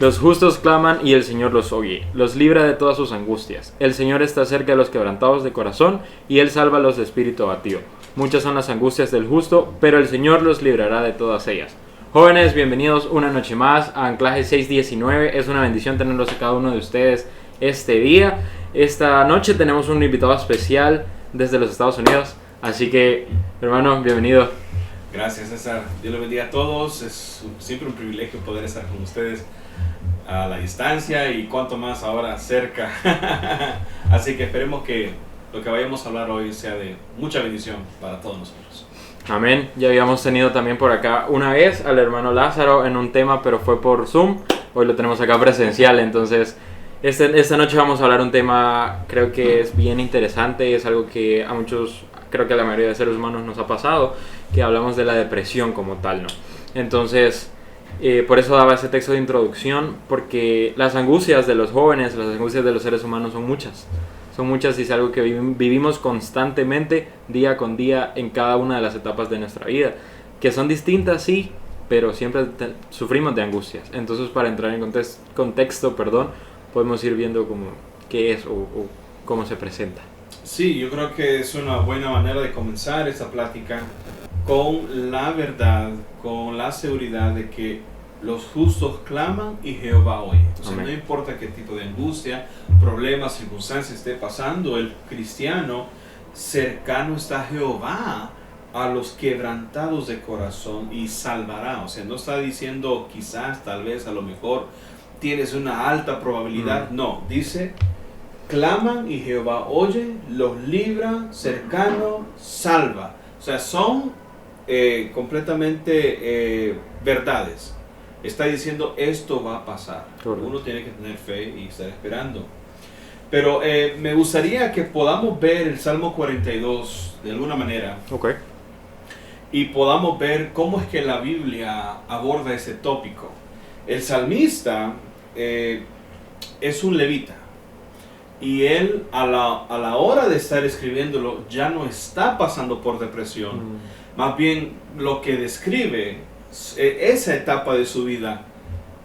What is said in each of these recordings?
Los justos claman y el Señor los oye, los libra de todas sus angustias. El Señor está cerca de los quebrantados de corazón y Él salva a los de espíritu abatido. Muchas son las angustias del justo, pero el Señor los librará de todas ellas. Jóvenes, bienvenidos una noche más a Anclaje 619. Es una bendición tenerlos a cada uno de ustedes este día. Esta noche tenemos un invitado especial desde los Estados Unidos, así que, hermano, bienvenido. Gracias, César. Dios los bendiga a todos. Es siempre un privilegio poder estar con ustedes a la distancia y cuanto más ahora cerca. Así que esperemos que lo que vayamos a hablar hoy sea de mucha bendición para todos nosotros. Amén. Ya habíamos tenido también por acá una vez al hermano Lázaro en un tema, pero fue por Zoom. Hoy lo tenemos acá presencial, entonces esta noche vamos a hablar un tema, creo que es bien interesante, es algo que a muchos, creo que a la mayoría de seres humanos nos ha pasado, que hablamos de la depresión como tal, ¿no? Entonces, por eso daba ese texto de introducción, porque las angustias de los jóvenes, las angustias de los seres humanos son muchas y es algo que vivimos constantemente, día con día, en cada una de las etapas de nuestra vida, que son distintas, sí, pero siempre sufrimos de angustias. Entonces, para entrar en contexto, podemos ir viendo como qué es o cómo se presenta. Sí, yo creo que es una buena manera de comenzar esta plática con la verdad, con la seguridad de que los justos claman y Jehová oye. O sea, no importa qué tipo de angustia, problemas, circunstancias esté pasando, el cristiano cercano está a Jehová, a los quebrantados de corazón, y salvará. O sea, no está diciendo quizás, tal vez, a lo mejor tienes una alta probabilidad. No, dice, claman y Jehová oye, los libra, cercano, salva. O sea, son completamente verdades. Está diciendo, esto va a pasar. Correcto. Uno tiene que tener fe y estar esperando. Pero me gustaría que podamos ver el Salmo 42 de alguna manera. Okay. Y podamos ver cómo es que la Biblia aborda ese tópico. El salmista es un levita. Y él a la hora de estar escribiéndolo ya no está pasando por depresión. Más bien lo que describe esa etapa de su vida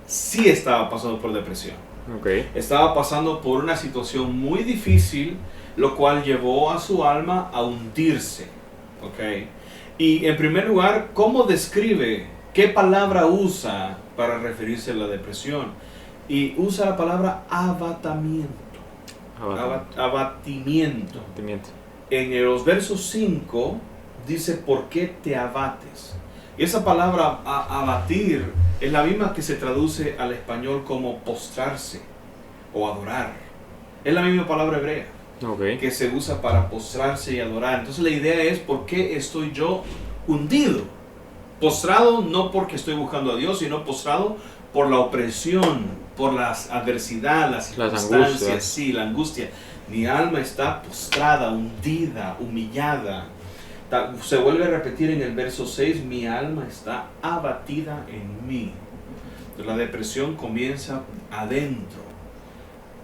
sí estaba pasando por depresión. Okay. Estaba pasando por una situación muy difícil, lo cual llevó a su alma a hundirse. Okay. Y en primer lugar, ¿cómo describe? ¿Qué palabra usa para referirse a la depresión? Y usa la palabra abatimiento. Abatimiento. En los versos 5 dice, ¿por qué te abates? Y esa palabra abatir es la misma que se traduce al español como postrarse o adorar. Es la misma palabra hebrea. Okay. Que se usa para postrarse y adorar. Entonces la idea es, ¿por qué estoy yo hundido? Postrado no porque estoy buscando a Dios, sino postrado por la opresión, por la adversidad, las circunstancias, sí, la angustia. Mi alma está postrada, hundida, humillada. Se vuelve a repetir en el verso 6, mi alma está abatida en mí. Entonces, la depresión comienza adentro.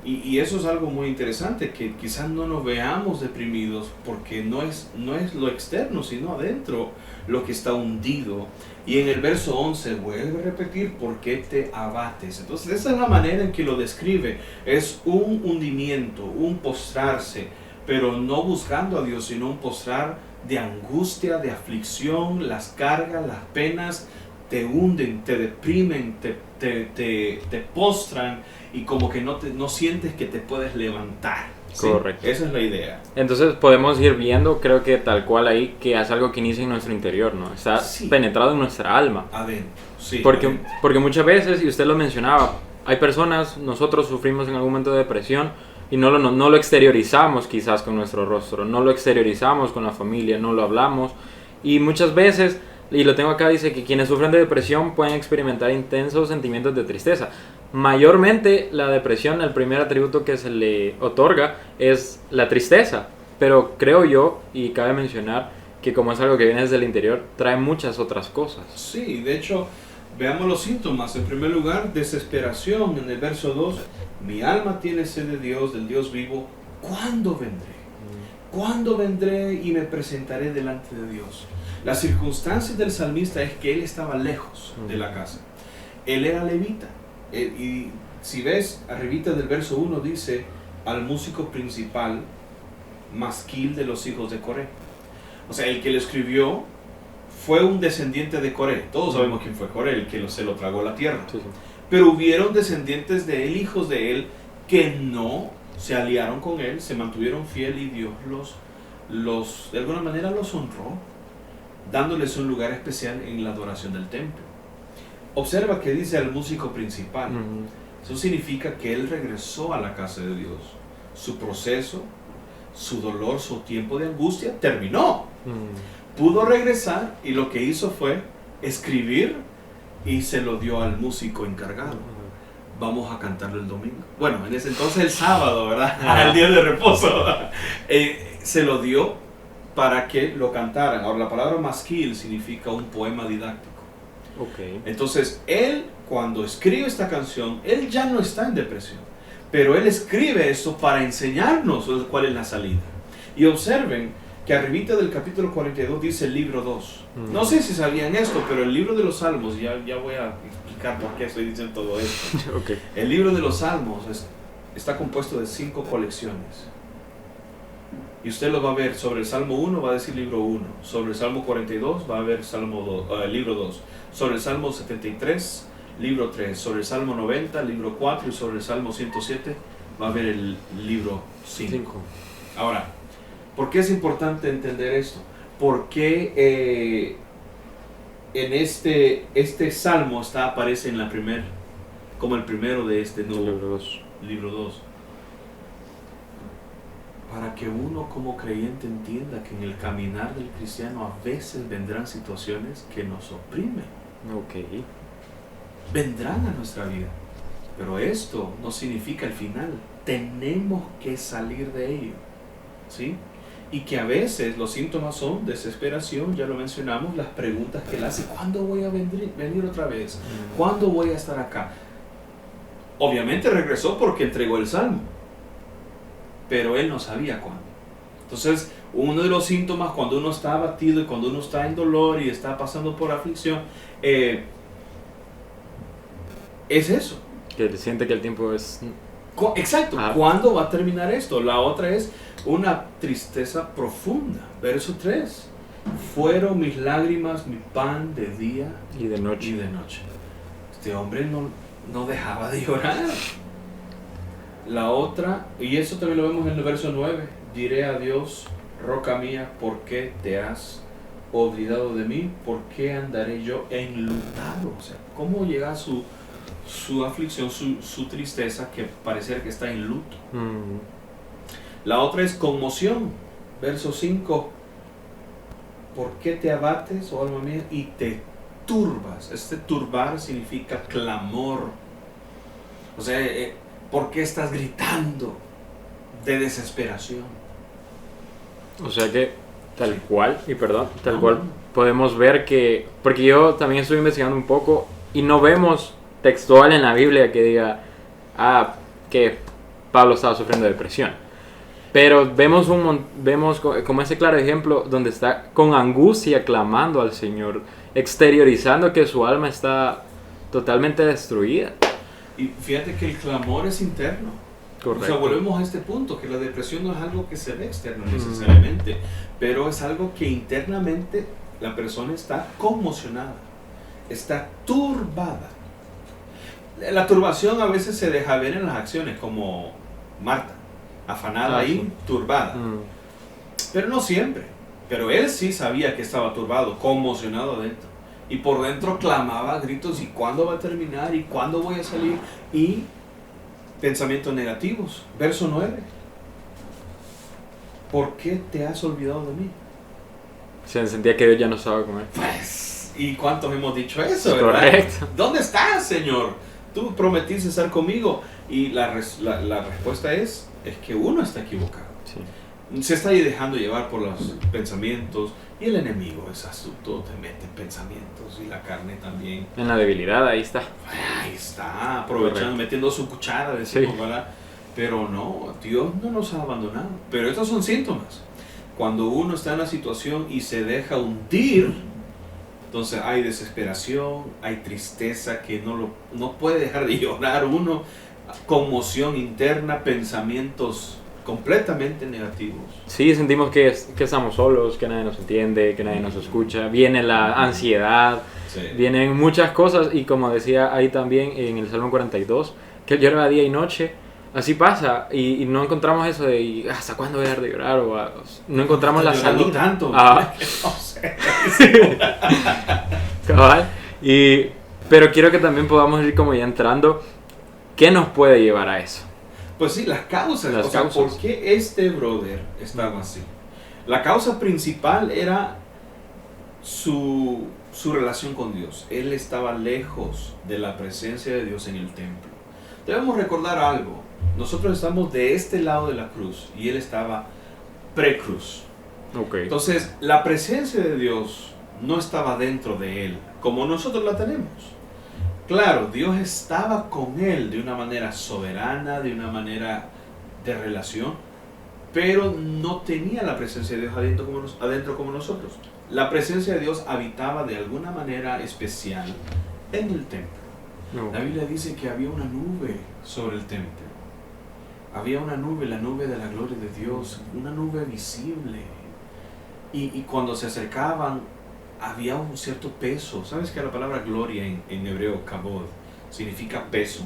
Y eso es algo muy interesante, que quizás no nos veamos deprimidos porque no es lo externo, sino adentro lo que está hundido. Y en el verso 11 vuelve a repetir, ¿por qué te abates? Entonces esa es la manera en que lo describe. Es un hundimiento, un postrarse, pero no buscando a Dios, sino un postrar de angustia, de aflicción. Las cargas, las penas te hunden, te deprimen, te postran, y como que no sientes que te puedes levantar. ¿Sí? Correcto. Esa es la idea. Entonces podemos ir viendo, creo que tal cual ahí, que es algo que inicia en nuestro interior, ¿no? Está penetrado en nuestra alma. Adentro, sí. Porque muchas veces, y usted lo mencionaba, hay personas, nosotros sufrimos en algún momento de depresión y no lo exteriorizamos quizás con nuestro rostro, no lo exteriorizamos con la familia, no lo hablamos. Y muchas veces, y lo tengo acá, dice que quienes sufren de depresión pueden experimentar intensos sentimientos de tristeza. Mayormente la depresión, el primer atributo que se le otorga es la tristeza, pero creo yo, y cabe mencionar, que como es algo que viene desde el interior, trae muchas otras cosas. Sí, de hecho, veamos los síntomas. En primer lugar, desesperación. En el verso 2, mi alma tiene sed de Dios, del Dios vivo. ¿Cuándo vendré? ¿Cuándo vendré y me presentaré delante de Dios? La circunstancia del salmista es que él estaba lejos de la casa. Él era levita. Y si ves, arribita del verso 1 dice, al músico principal, masquil de los hijos de Coré. O sea, el que lo escribió fue un descendiente de Coré. Todos sabemos quién fue Coré, el que se lo tragó la tierra. Sí, sí. Pero hubieron descendientes de él, hijos de él, que no se aliaron con él, se mantuvieron fiel y Dios de alguna manera los honró, dándoles un lugar especial en la adoración del templo. Observa que dice al músico principal. Eso significa que él regresó a la casa de Dios. Su proceso, su dolor, su tiempo de angustia terminó. Pudo regresar y lo que hizo fue escribir y se lo dio al músico encargado. Vamos a cantarlo el domingo. Bueno, en ese entonces el sábado, ¿verdad? El día de reposo. Se lo dio para que lo cantaran. Ahora, la palabra masquil significa un poema didáctico. Okay. Entonces, él, cuando escribe esta canción, él ya no está en depresión. Pero él escribe esto para enseñarnos cuál es la salida. Y observen que arribita del capítulo 42 dice el libro 2. No sé si sabían esto, pero el libro de los Salmos, ya voy a explicar por qué estoy diciendo todo esto. Okay. El libro de los Salmos está compuesto de 5 colecciones. Y usted lo va a ver, sobre el Salmo 1 va a decir libro 1, sobre el Salmo 42 va a ver libro 2, sobre el Salmo 73, libro 3, sobre el Salmo 90, libro 4 y sobre el Salmo 107 va a ver el libro 5. Ahora, ¿por qué es importante entender esto? Porque en este Salmo aparece en como el primero de este nuevo libro 2. Para que uno como creyente entienda que en el caminar del cristiano a veces vendrán situaciones que nos oprimen. Okay. Vendrán a nuestra vida. Pero esto no significa el final. Tenemos que salir de ello. ¿Sí? Y que a veces los síntomas son desesperación, ya lo mencionamos, las preguntas que él hace, ¿cuándo voy a venir otra vez? ¿Cuándo voy a estar acá? Obviamente regresó porque entregó el Salmo. Pero él no sabía cuándo. Entonces, uno de los síntomas cuando uno está abatido y cuando uno está en dolor y está pasando por aflicción, es eso. Que siente que el tiempo es... Exacto. ¿Cuándo va a terminar esto? La otra es una tristeza profunda. Verso 3. Fueron mis lágrimas mi pan de día y de noche. Este hombre no dejaba de llorar. La otra, y eso también lo vemos en el verso 9, diré a Dios, roca mía, ¿por qué te has olvidado de mí? ¿Por qué andaré yo enlutado? O sea, ¿cómo llega su aflicción, su tristeza, que parecer que está en luto? La otra es conmoción, verso 5, ¿por qué te abates, oh alma mía, y te turbas? Este turbar significa clamor. O sea, ¿por qué estás gritando de desesperación? O sea que tal cual podemos ver que, porque yo también estoy investigando un poco y no vemos textual en la Biblia que diga que Pablo estaba sufriendo de depresión, pero vemos como ese claro ejemplo donde está con angustia clamando al Señor, exteriorizando que su alma está totalmente destruida. Y fíjate que el clamor es interno. Correcto. O sea, volvemos a este punto, que la depresión no es algo que se ve externo necesariamente, pero es algo que internamente la persona está conmocionada, está turbada. La turbación a veces se deja ver en las acciones, como Marta, afanada ahí, turbada. Pero no siempre. Pero él sí sabía que estaba turbado, conmocionado adentro. Y por dentro clamaba a gritos, ¿y cuándo va a terminar? ¿Y cuándo voy a salir? Y pensamientos negativos. Verso 9. ¿Por qué te has olvidado de mí? Se sentía que Dios ya no estaba con él. Pues, ¿y cuántos hemos dicho eso? Correcto. ¿Dónde estás, Señor? Tú prometiste estar conmigo. Y la respuesta es que uno está equivocado. Sí. Se está ahí dejando llevar por los pensamientos. Y el enemigo es astuto, te mete pensamientos y la carne también. En la debilidad, ahí está. Ahí está, aprovechando, metiendo su cuchara, decimos, ¿verdad? Pero no, Dios no nos ha abandonado. Pero estos son síntomas. Cuando uno está en la situación y se deja hundir, Entonces hay desesperación, hay tristeza que no puede dejar de llorar uno, conmoción interna, pensamientos completamente negativos. Sí, sentimos que estamos solos, que nadie nos entiende, que nadie nos escucha. Viene la ansiedad, Sí. vienen muchas cosas y como decía ahí también en el Salmo 42, que él llora día y noche. Así pasa y no encontramos eso de ¿y hasta cuándo voy a dejar de llorar? No encontramos la Llorando salida. tanto. Ah. No sé. Cabal. Pero quiero que también podamos ir como ya entrando. ¿Qué nos puede llevar a eso? Pues sí, las causas. Las o sea, causas. ¿por qué este brother estaba así? La causa principal era su relación con Dios. Él estaba lejos de la presencia de Dios en el templo. Debemos recordar algo. Nosotros estamos de este lado de la cruz y él estaba pre-cruz. Okay. Entonces, la presencia de Dios no estaba dentro de él, como nosotros la tenemos. Claro, Dios estaba con él de una manera soberana, de una manera de relación, pero no tenía la presencia de Dios adentro como nosotros. La presencia de Dios habitaba de alguna manera especial en el templo. No. La Biblia dice que había una nube sobre el templo. Había una nube, la nube de la gloria de Dios, una nube visible. Y cuando se acercaban, había un cierto peso. ¿Sabes que la palabra gloria en hebreo, kabod, significa peso,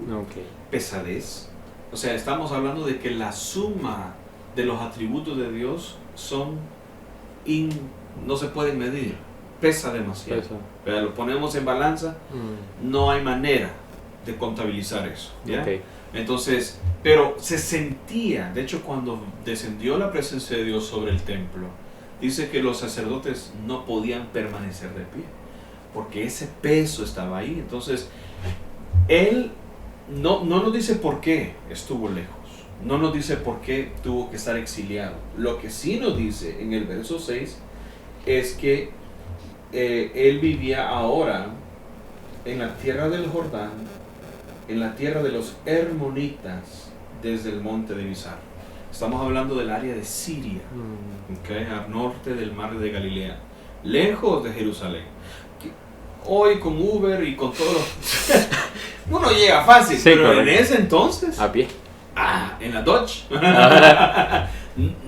Okay. pesadez? O sea, estamos hablando de que la suma de los atributos de Dios no se pueden medir. Pesa demasiado. Eso. Pero lo ponemos en balanza, no hay manera de contabilizar eso. ¿Ya? Okay. Entonces, pero se sentía, de hecho cuando descendió la presencia de Dios sobre el templo, dice que los sacerdotes no podían permanecer de pie, porque ese peso estaba ahí. Entonces, él no nos dice por qué estuvo lejos, no nos dice por qué tuvo que estar exiliado. Lo que sí nos dice en el verso 6 es que él vivía ahora en la tierra del Jordán, en la tierra de los hermonitas, desde el monte de Mizar. Estamos hablando del área de Siria, ¿okay? Al norte del mar de Galilea, lejos de Jerusalén. Hoy con Uber y con todo uno llega fácil, Sí, pero correcto. en ese entonces, A pie. en la Dodge,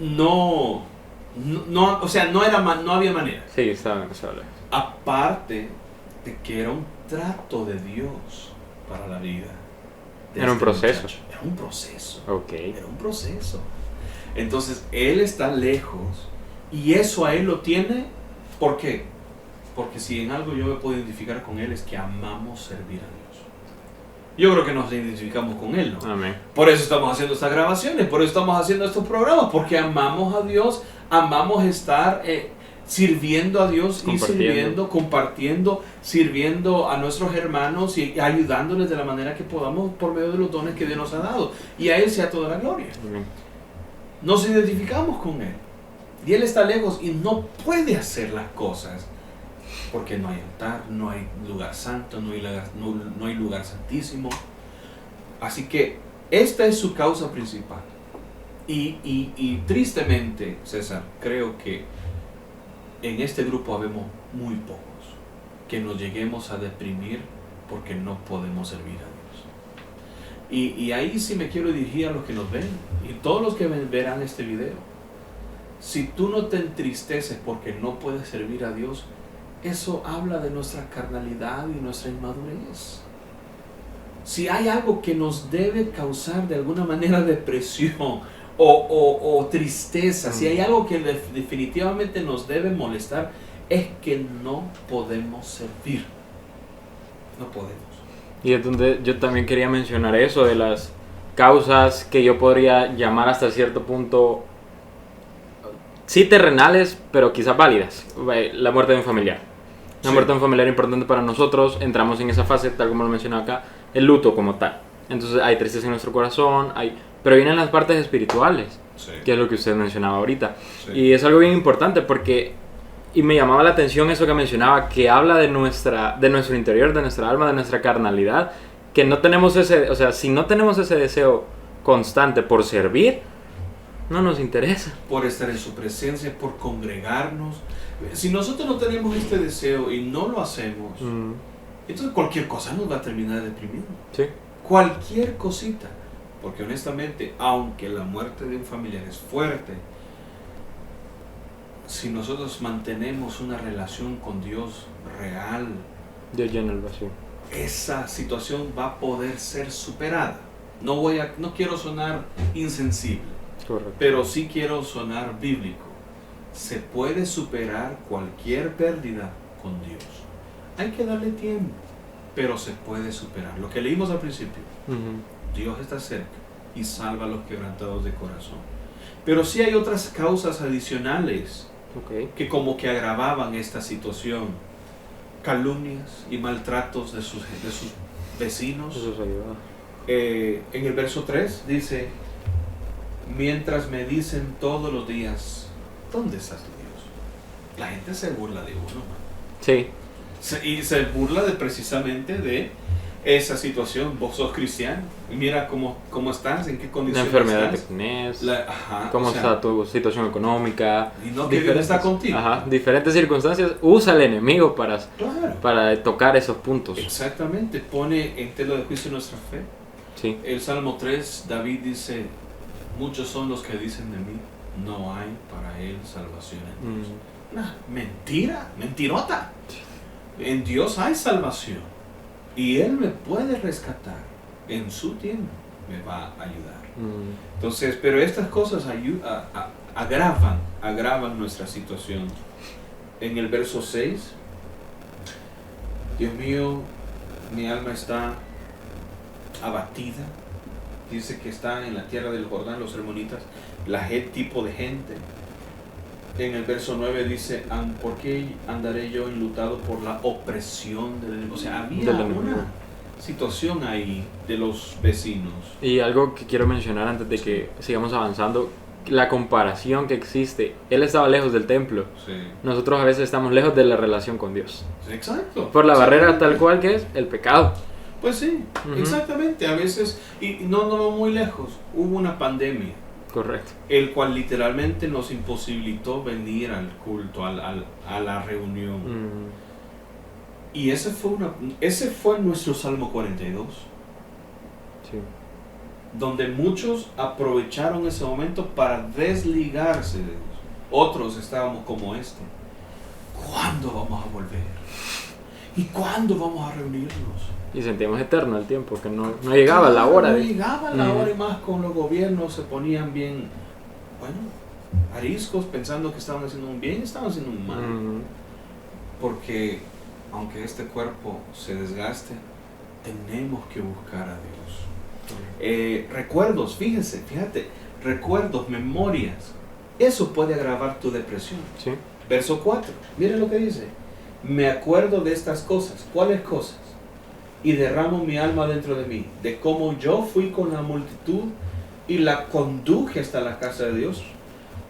no, o sea, no había manera. Sí, estaba demasiado lejos. Aparte de que era un trato de Dios para la vida de Era un este proceso. muchacho. Era un proceso. Okay. Era un proceso. Entonces, él está lejos y eso a él lo tiene. ¿Por qué? Porque si en algo yo me puedo identificar con él es que amamos servir a Dios. Yo creo que nos identificamos con él, ¿no? Amén. Por eso estamos haciendo estas grabaciones, por eso estamos haciendo estos programas, porque amamos a Dios, amamos estar sirviendo a Dios y sirviendo, compartiendo, sirviendo a nuestros hermanos y ayudándoles de la manera que podamos por medio de los dones que Dios nos ha dado. Y a Él sea toda la gloria. Amén. Nos identificamos con Él. Y Él está lejos y no puede hacer las cosas porque no hay altar, no hay lugar santo, no hay lugar santísimo. Así que esta es su causa principal. Y tristemente, César, creo que en este grupo habemos muy pocos que nos lleguemos a deprimir porque no podemos servir a Dios. Y ahí sí me quiero dirigir a los que nos ven y todos los que verán este video. Si tú no te entristeces porque no puedes servir a Dios, eso habla de nuestra carnalidad y nuestra inmadurez. Si hay algo que nos debe causar de alguna manera depresión o tristeza, si hay algo que definitivamente nos debe molestar, es que no podemos servir. No podemos. Y es donde yo también quería mencionar eso de las causas que yo podría llamar hasta cierto punto, sí terrenales, pero quizás válidas. La muerte de un familiar. La Sí. muerte de un familiar importante para nosotros. Entramos en esa fase, tal como lo mencionaba acá, el luto como tal. Entonces hay tristeza en nuestro corazón, pero vienen las partes espirituales, Sí. que es lo que usted mencionaba ahorita. Sí. Y es algo bien importante porque, y me llamaba la atención eso que mencionaba, que habla de nuestro interior, de nuestra alma, de nuestra carnalidad, que no tenemos ese, o sea, si no tenemos ese deseo constante por servir, No nos interesa. por estar en su presencia, por congregarnos. Si nosotros no tenemos este deseo y no lo hacemos, entonces cualquier cosa nos va a terminar deprimiendo. Sí. Cualquier cosita. Porque honestamente, aunque la muerte de un familiar es fuerte, si nosotros mantenemos una relación con Dios real, Dios llena el vacío. esa situación va a poder ser superada. No quiero sonar insensible, Correcto. pero sí quiero sonar bíblico. Se puede superar cualquier pérdida con Dios. Hay que darle tiempo, pero se puede superar. Lo que leímos al principio, Dios está cerca y salva a los quebrantados de corazón. Pero sí hay otras causas adicionales que como que agravaban esta situación. Calumnias y maltratos de sus vecinos. Eso es ayuda. En el verso 3 dice, mientras me dicen todos los días, ¿dónde estás tu Dios? La gente se burla de uno, man. Sí. Y se burla precisamente de esa situación. Vos sos cristiano, mira cómo estás, en qué La condiciones enfermedad que estás. tenés, Ajá, cómo o sea, está tu situación económica. y no que Dios está contigo. Ajá, diferentes circunstancias. Usa el enemigo Claro. para tocar esos puntos. Exactamente, pone en tela de juicio nuestra fe. Sí. El Salmo 3, David dice, muchos son los que dicen de mí, no hay para él salvación en Dios. Una mentira, mentirota. En Dios hay salvación y Él me puede rescatar en su tiempo, me va a ayudar. Entonces, pero estas cosas agravan nuestra situación. En el verso 6, Dios mío, mi alma está abatida. Dice que está en la tierra del Jordán, los hermonitas, tipo de gente. En el verso 9 dice, ¿por qué andaré yo enlutado por la opresión del enemigo? O sea, había una situación ahí de los vecinos. Y algo que quiero mencionar antes de que sigamos avanzando, la comparación que existe. Él estaba lejos del templo. Sí. Nosotros a veces estamos lejos de la relación con Dios. Exacto. Por la barrera tal cual que es el pecado. Pues sí, exactamente. A veces, y no vamos muy lejos, hubo una pandemia. Correcto. El cual literalmente nos imposibilitó venir al culto, a la reunión. Y ese fue nuestro Salmo 42. Sí. Donde muchos aprovecharon ese momento para desligarse de Dios. Otros estábamos como este. ¿Cuándo vamos a volver? ¿Y cuándo vamos a reunirnos? Y sentíamos eterno el tiempo, que no llegaba la hora. No llegaba la hora, y más con los gobiernos se ponían bien, ariscos, pensando que estaban haciendo un bien, estaban haciendo un mal. Porque aunque este cuerpo se desgaste, tenemos que buscar a Dios. Recuerdos, fíjate, recuerdos, memorias, eso puede agravar tu depresión. Sí. Verso 4, miren lo que dice. Me acuerdo de estas cosas. ¿Cuáles cosas? Y derramo mi alma dentro de mí, de cómo yo fui con la multitud y la conduje hasta la casa de Dios.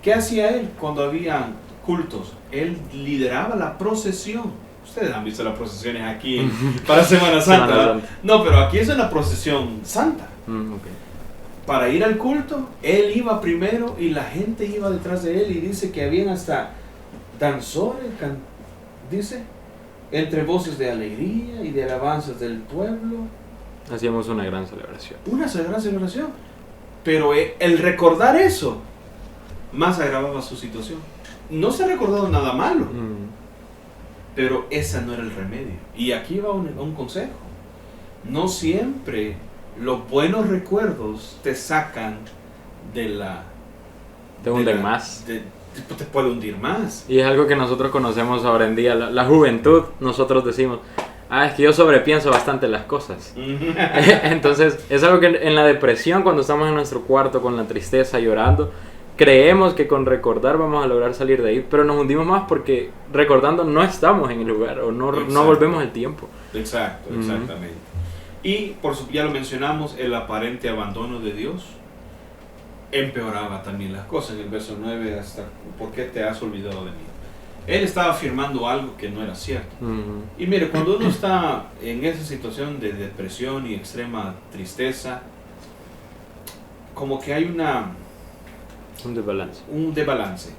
¿Qué hacía él cuando había cultos? Él lideraba la procesión. Ustedes han visto las procesiones aquí para Semana Santa, ¿verdad? No, pero aquí es una procesión santa. Okay. Para ir al culto, él iba primero y la gente iba detrás de él, y dice que habían hasta danzores, dice, entre voces de alegría y de alabanzas del pueblo. Hacíamos una gran celebración. Una gran celebración. Pero el recordar eso más agravaba su situación. No se recordaba nada malo, pero ese no era el remedio. Y aquí va un consejo. No siempre los buenos recuerdos te sacan te hunden más. Te puede hundir más. Y es algo que nosotros conocemos ahora en día, la juventud. Nosotros decimos, es que yo sobrepienso bastante las cosas. Entonces es algo que en la depresión, cuando estamos en nuestro cuarto con la tristeza, llorando, creemos que con recordar vamos a lograr salir de ahí, pero nos hundimos más porque recordando no estamos en el lugar, o no volvemos el tiempo. Exacto, exactamente. Y ya lo mencionamos, el aparente abandono de Dios empeoraba también las cosas. En el verso 9, hasta ¿por qué te has olvidado de mí? Él estaba afirmando algo que no era cierto. Y mire, cuando uno está en esa situación de depresión y extrema tristeza, como que hay Un desbalance. Un desbalance.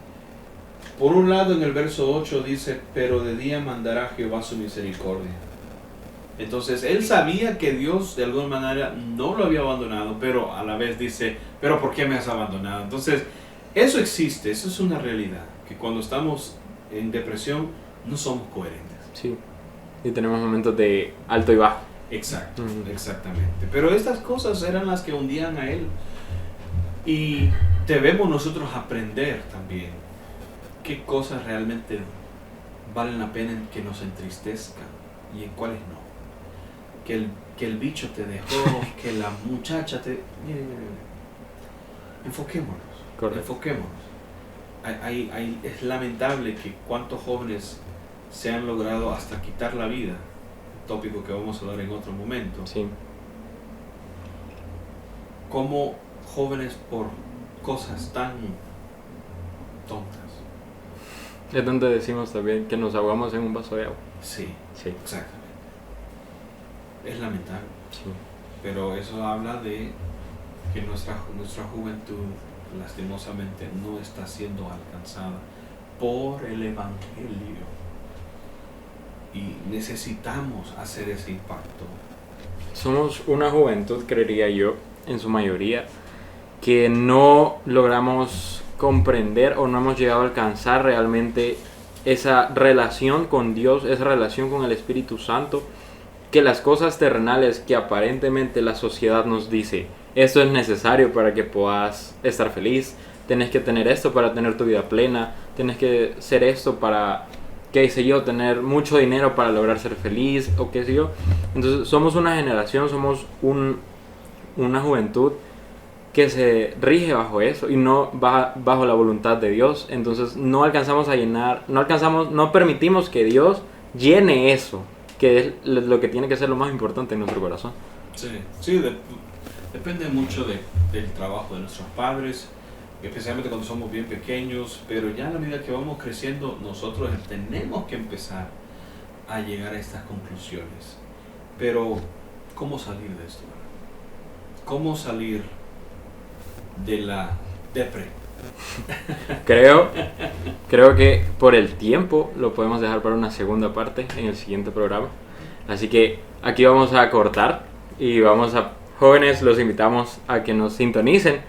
Por un lado, en el verso 8 dice, pero de día mandará Jehová su misericordia. Entonces, él sabía que Dios de alguna manera no lo había abandonado, pero a la vez dice, pero ¿por qué me has abandonado? Entonces, eso existe, eso es una realidad, que cuando estamos en depresión no somos coherentes. Sí, y tenemos momentos de alto y bajo. Exacto, exactamente. Pero estas cosas eran las que hundían a él. Y debemos nosotros aprender también qué cosas realmente valen la pena en que nos entristezcan y en cuáles no. Que el bicho te dejó, que la muchacha te... Enfoquémonos. Correcto. Enfoquémonos. Es lamentable que cuántos jóvenes se han logrado hasta quitar la vida, tópico que vamos a hablar en otro momento. Sí. Como jóvenes por cosas tan tontas. Es donde decimos también que nos ahogamos en un vaso de agua. Sí, Sí. exactamente. Es lamentable, Sí. pero eso habla de que nuestra juventud lastimosamente no está siendo alcanzada por el Evangelio. Y necesitamos hacer ese impacto. Somos una juventud, creería yo, en su mayoría, que no logramos comprender o no hemos llegado a alcanzar realmente esa relación con Dios, esa relación con el Espíritu Santo, que las cosas terrenales que aparentemente la sociedad nos dice, esto es necesario para que puedas estar feliz, tienes que tener esto para tener tu vida plena, tienes que ser esto para, qué sé yo, tener mucho dinero para lograr ser feliz, o qué sé yo. Entonces somos una generación, somos una juventud que se rige bajo eso y no va bajo la voluntad de Dios. Entonces no alcanzamos a llenar, no permitimos que Dios llene eso, que es lo que tiene que ser lo más importante en nuestro corazón. Sí, depende mucho del trabajo de nuestros padres, especialmente cuando somos bien pequeños, pero ya a la medida que vamos creciendo, nosotros tenemos que empezar a llegar a estas conclusiones. Pero, ¿cómo salir de esto? ¿Cómo salir de la depre? Creo que por el tiempo lo podemos dejar para una segunda parte en el siguiente programa. Así que aquí vamos a cortar y jóvenes, los invitamos a que nos sintonicen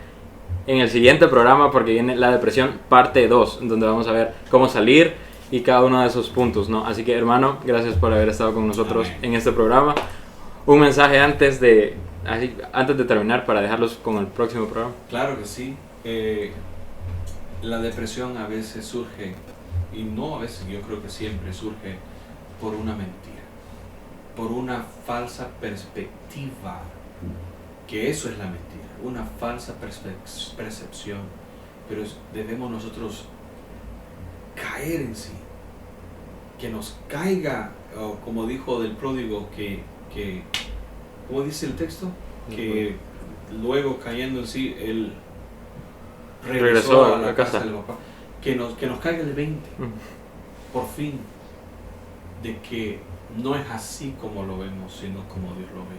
en el siguiente programa porque viene la depresión parte 2, donde vamos a ver cómo salir y cada uno de esos puntos, ¿no? Así que, hermano, gracias por haber estado con nosotros en este programa. Un mensaje antes de terminar para dejarlos con el próximo programa. Claro que sí. La depresión a veces surge, y no a veces, yo creo que siempre surge por una mentira, por una falsa perspectiva, que eso es la mentira, una falsa percepción, pero debemos nosotros caer en sí, que nos caiga, o como dijo del pródigo, que ¿cómo dice el texto? Que luego cayendo en sí, él regresó a la casa del papá. Que nos caiga el 20, por fin, de que no es así como lo vemos, sino como Dios lo ve.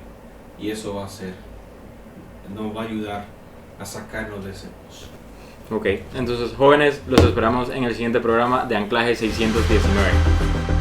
Y eso nos va a ayudar a sacarnos de ese pozo. Ok, entonces jóvenes, los esperamos en el siguiente programa de Anclaje 619.